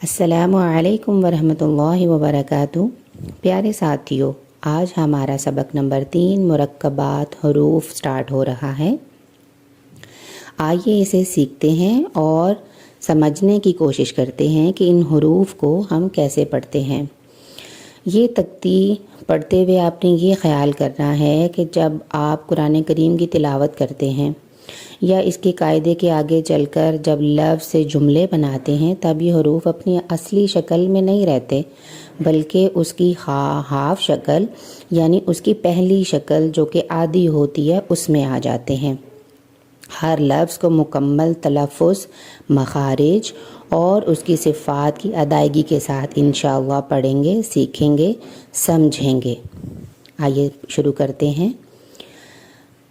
السلام علیکم ورحمۃ اللہ وبرکاتہ۔ پیارے ساتھیوں، آج ہمارا سبق نمبر 3 مرکبات حروف سٹارٹ ہو رہا ہے۔ آئیے اسے سیکھتے ہیں اور سمجھنے کی کوشش کرتے ہیں کہ ان حروف کو ہم کیسے پڑھتے ہیں۔ یہ تختی پڑھتے ہوئے آپ نے یہ خیال کرنا ہے کہ جب آپ قرآن کریم کی تلاوت کرتے ہیں یا اس کے قاعدے کے آگے چل کر جب لفظ سے جملے بناتے ہیں تب یہ حروف اپنی اصلی شکل میں نہیں رہتے، بلکہ اس کی ہاف شکل یعنی اس کی پہلی شکل جو کہ آدھی ہوتی ہے اس میں آ جاتے ہیں۔ ہر لفظ کو مکمل تلفظ، مخارج اور اس کی صفات کی ادائیگی کے ساتھ انشاءاللہ پڑھیں گے، سیکھیں گے، سمجھیں گے۔ آئیے شروع کرتے ہیں۔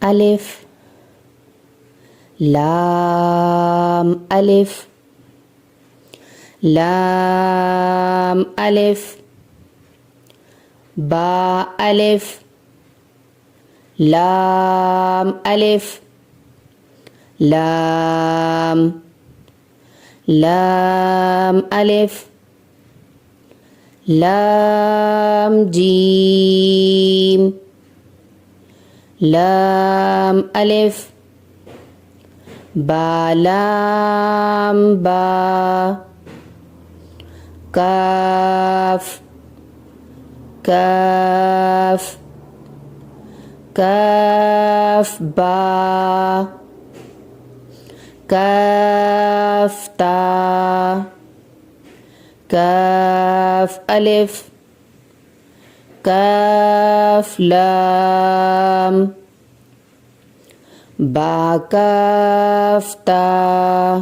الف، لام الف، لام الف، با الف، لام الف، لام، لام الف، لام جیم، لام الف، با لام با، کاف، کاف، کاف با، کاف تا، کاف الف، کاف لام، با کاف تا،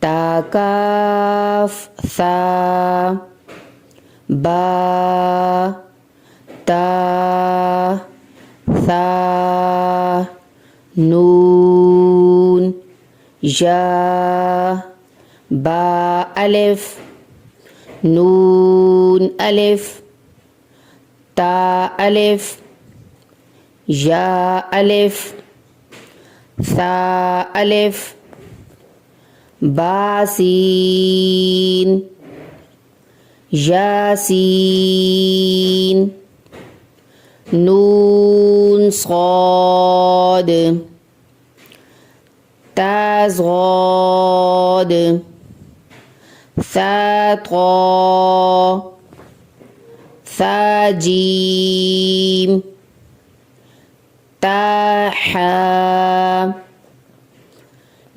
تا کاف ثا، با تا ثا، نون یا، با الف، نون الف، تا الف، یا الف، ثا الف، با سین، یا سین، نون صاد، تا صاد، ثا طا، ثا جیم، تا حا،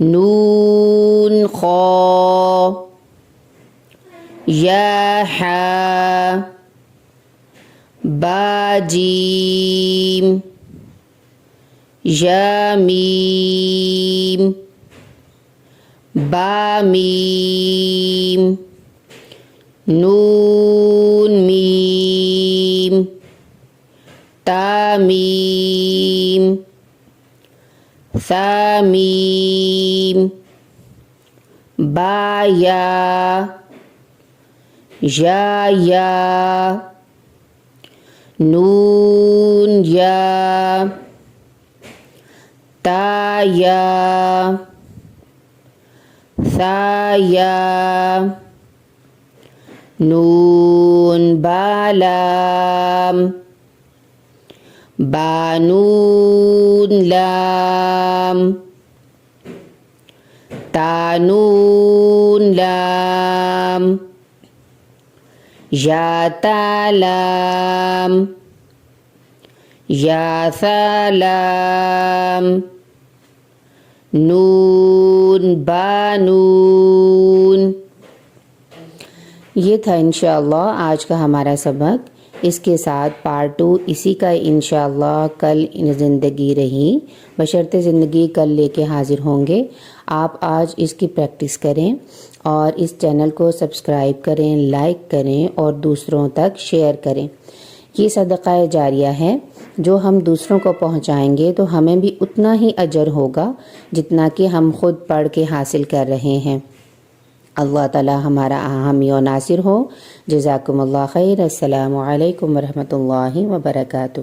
نون خا، یا حا، با جیم، یا میم، با میم، نون میم، تا میم، ثا میم، با یا، یا، نون یا، تا یا، ثا یا، نون با لام، با نون لام، تا نون لام، یا تا لام، یا ثا لام، نون با نون۔ یہ تھا انشاءاللہ آج کا ہمارا سبق۔ اس کے ساتھ پارٹ 2 اسی کا انشاءاللہ کل زندگی رہی، بشرط زندگی کل لے کے حاضر ہوں گے۔ آپ آج اس کی پریکٹس کریں اور اس چینل کو سبسکرائب کریں، لائک کریں اور دوسروں تک شیئر کریں۔ یہ صدقہ جاریہ ہے، جو ہم دوسروں کو پہنچائیں گے تو ہمیں بھی اتنا ہی اجر ہوگا جتنا کہ ہم خود پڑھ کے حاصل کر رہے ہیں۔ اللہ تعالی ہمارا حامی و ناصر ہو۔ جزاکم اللہ خیر۔ السلام علیکم ورحمۃ اللہ وبرکاتہ۔